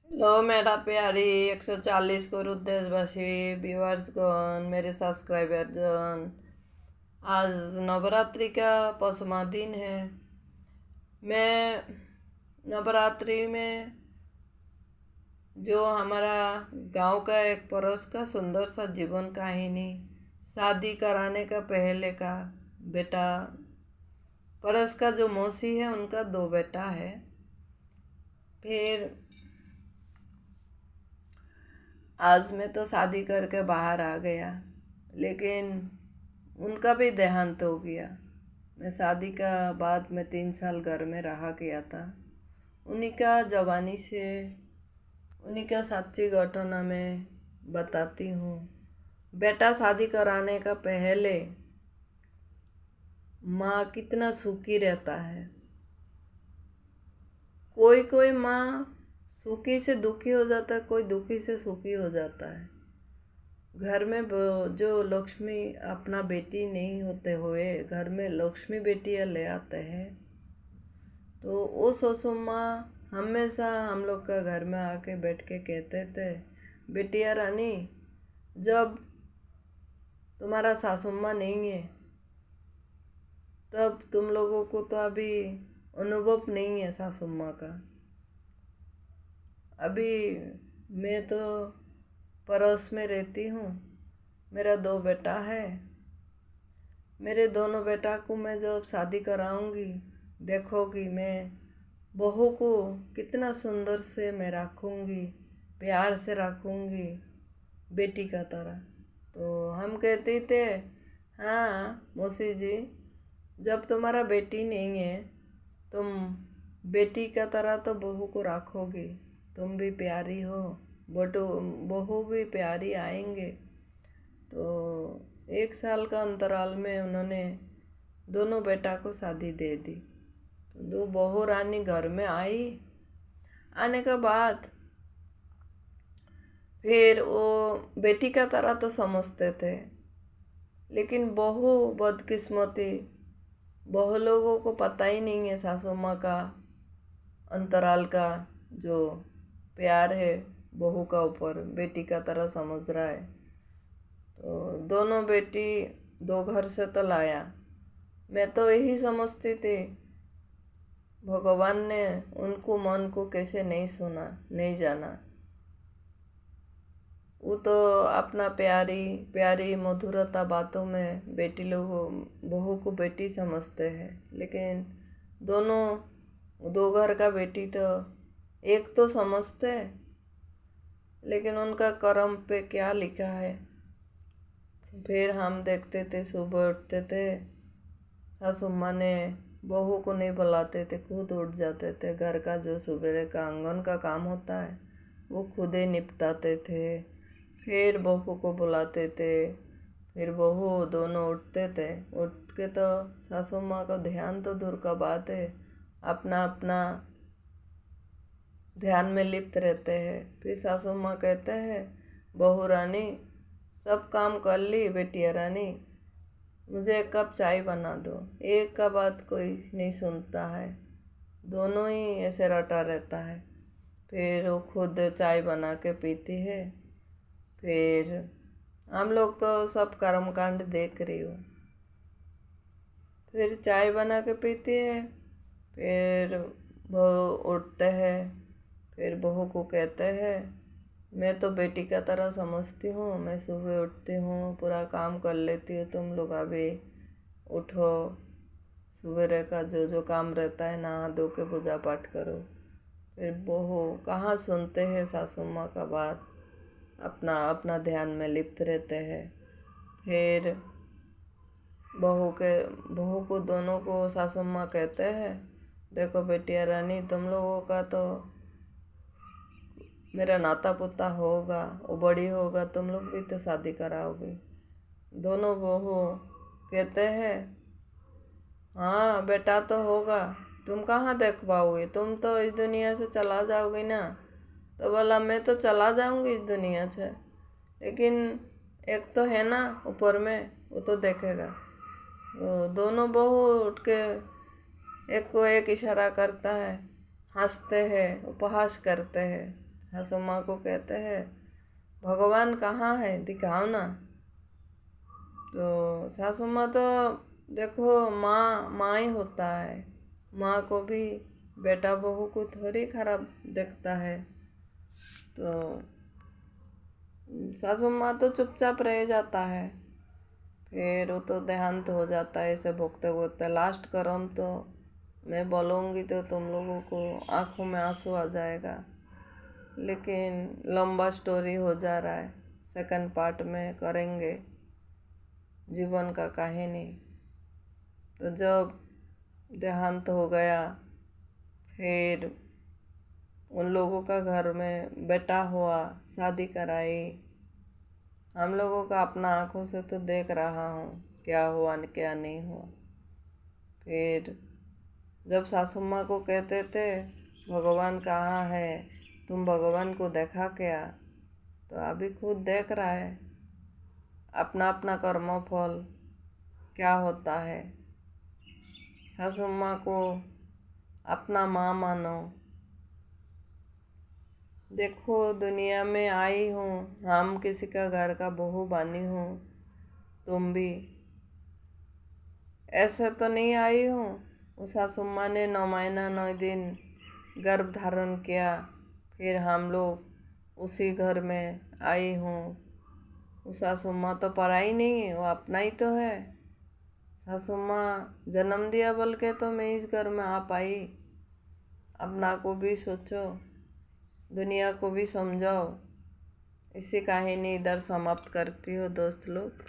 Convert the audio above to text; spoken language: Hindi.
हेलो मेरा प्यारी 140 करोड़ देशवासी व्यूअर्सगण, मेरे सब्सक्राइबरगण। आज नवरात्रि का 5वां दिन है। मैं नवरात्रि में जो हमारा गांव का एक पड़ोस का सुंदर सा जीवन कहानी, शादी कराने का पहले का बेटा, पड़ोस का जो मौसी है उनका 2 बेटा है। फिर आज मैं तो शादी करके बाहर आ गया, लेकिन उनका भी देहांत हो गया। मैं शादी का बाद में 3 साल घर में रहा गया था। उन्हीं का जवानी से, उन्हीं का सच्ची घटना मैं बताती हूँ। बेटा शादी कराने का पहले माँ कितना सुखी रहता है। कोई कोई माँ सुखी से दुखी हो जाता है, कोई दुखी से सुखी हो जाता है। घर में जो लक्ष्मी अपना बेटी नहीं होते हुए घर में लक्ष्मी बेटियाँ ले आते हैं, तो वो सासू माँ हमेशा हम लोग का घर में आके बैठ के कहते थे, बेटिया रानी, जब तुम्हारा सासू माँ नहीं है तब तुम लोगों को तो अभी अनुभव नहीं है सासू माँ का। अभी मैं तो पड़ोस में रहती हूँ, मेरा 2 बेटा है। मेरे दोनों बेटा को मैं जब शादी कराऊंगी, देखोगी मैं बहू को कितना सुंदर से मैं रखूंगी, प्यार से रखूंगी, बेटी का तरह। तो हम कहते थे, हाँ मौसी जी, जब तुम्हारा बेटी नहीं है तुम बेटी का तरह तो बहू को रखोगी, तुम भी प्यारी हो, बहू भी प्यारी आएंगे। तो 1 साल का अंतराल में उन्होंने दोनों बेटा को शादी दे दी। तो 2 बहू रानी घर में आई। आने के बाद फिर वो बेटी का तरह तो समझते थे, लेकिन बहू बदकिस्मती, बहू लोगों को पता ही नहीं है सासू माँ का अंतराल का जो प्यार है बहू का ऊपर, बेटी का तरह समझ रहा है। तो दोनों बेटी 2 घर से तो लाया। मैं तो यही समझती थी, भगवान ने उनको मन को कैसे नहीं सुना, नहीं जाना। वो तो अपना प्यारी प्यारी मधुरता बातों में बेटी लोगों, बहू को बेटी समझते हैं, लेकिन दोनों 2 घर का बेटी तो एक तो समझते, लेकिन उनका कर्म पे क्या लिखा है। फिर हम देखते थे, सुबह उठते थे, सासू माँ ने बहू को नहीं बुलाते थे, खुद उठ जाते थे। घर का जो सुबह का आंगन का काम होता है वो खुद ही निपटाते थे। फिर बहू को बुलाते थे, फिर बहू दोनों उठते थे। उठ के तो सासू माँ का ध्यान तो दूर का बात है, अपना अपना ध्यान में लिप्त रहते हैं। फिर सासू माँ कहते हैं, बहू रानी सब काम कर ली, बेटिया रानी मुझे 1 कप चाय बना दो। एक का बात कोई नहीं सुनता है, दोनों ही ऐसे रटा रहता है। फिर वो खुद चाय बना के पीती है। फिर हम लोग तो सब कर्मकांड देख रही हो। फिर चाय बना के पीती है, फिर बहू उठते हैं। फिर बहू को कहते हैं, मैं तो बेटी का तरह समझती हूँ, मैं सुबह उठती हूँ, पूरा काम कर लेती हूँ, तुम लोग अभी उठो, सवेरे का जो जो काम रहता है नहा धो के पूजा पाठ करो। फिर बहू कहाँ सुनते हैं सासू माँ का बात, अपना अपना ध्यान में लिप्त रहते हैं। फिर बहू को दोनों को सासू माँ कहते हैं, देखो बेटिया रानी, तुम लोगों का तो मेरा नाता पोता होगा, वो बड़ी होगा, तुम लोग भी तो शादी कराओगे। दोनों बहू कहते हैं, हाँ बेटा तो होगा, तुम कहाँ देख पाओगे, तुम तो इस दुनिया से चला जाओगे ना। तो बोला, मैं तो चला जाऊंगी इस दुनिया से, लेकिन एक तो है ना ऊपर में, वो तो देखेगा। वो दोनों बहू उठ के एक को एक इशारा करता है, हंसते हैं, उपहास करते हैं। सासू माँ को कहते हैं भगवान कहाँ है, दिखाओ ना। तो सासू माँ तो देखो माँ माँ ही होता है, माँ को भी बेटा बहू को थोड़ी खराब देखता है। तो सासू माँ तो चुपचाप रह जाता है, फिर वो तो देहांत हो जाता है ऐसे भोगते भोगते। लास्ट कर्म तो मैं बोलूँगी तो तुम लोगों को आंखों में आंसू आ जाएगा, लेकिन लंबा स्टोरी हो जा रहा है, सेकंड पार्ट में करेंगे जीवन का कहानी। तो जब देहांत हो गया, फिर उन लोगों का घर में बेटा हुआ, शादी कराई। हम लोगों का अपना आंखों से तो देख रहा हूँ क्या हुआ क्या नहीं हुआ। फिर जब सासू माँ को कहते थे भगवान कहाँ है, तुम भगवान को देखा क्या, तो अभी खुद देख रहा है अपना अपना कर्मों फल क्या होता है। सासू माँ को अपना माँ मानो। देखो दुनिया में आई हूँ, हम किसी का घर का बहू बनी हूँ, तुम भी ऐसे तो नहीं आई हूँ। उस सासू माँ ने 9 महीना 9 दिन गर्भ धारण किया, फिर हम लोग उसी घर में आई हूँ। उस सासू माँ तो पराई नहीं है, वो अपना ही तो है। सासू माँ जन्म दिया बोल के तो मैं इस घर में आ पाई। अपना को भी सोचो, दुनिया को भी समझाओ। इसी कहानी इधर समाप्त करती हो दोस्त लोग।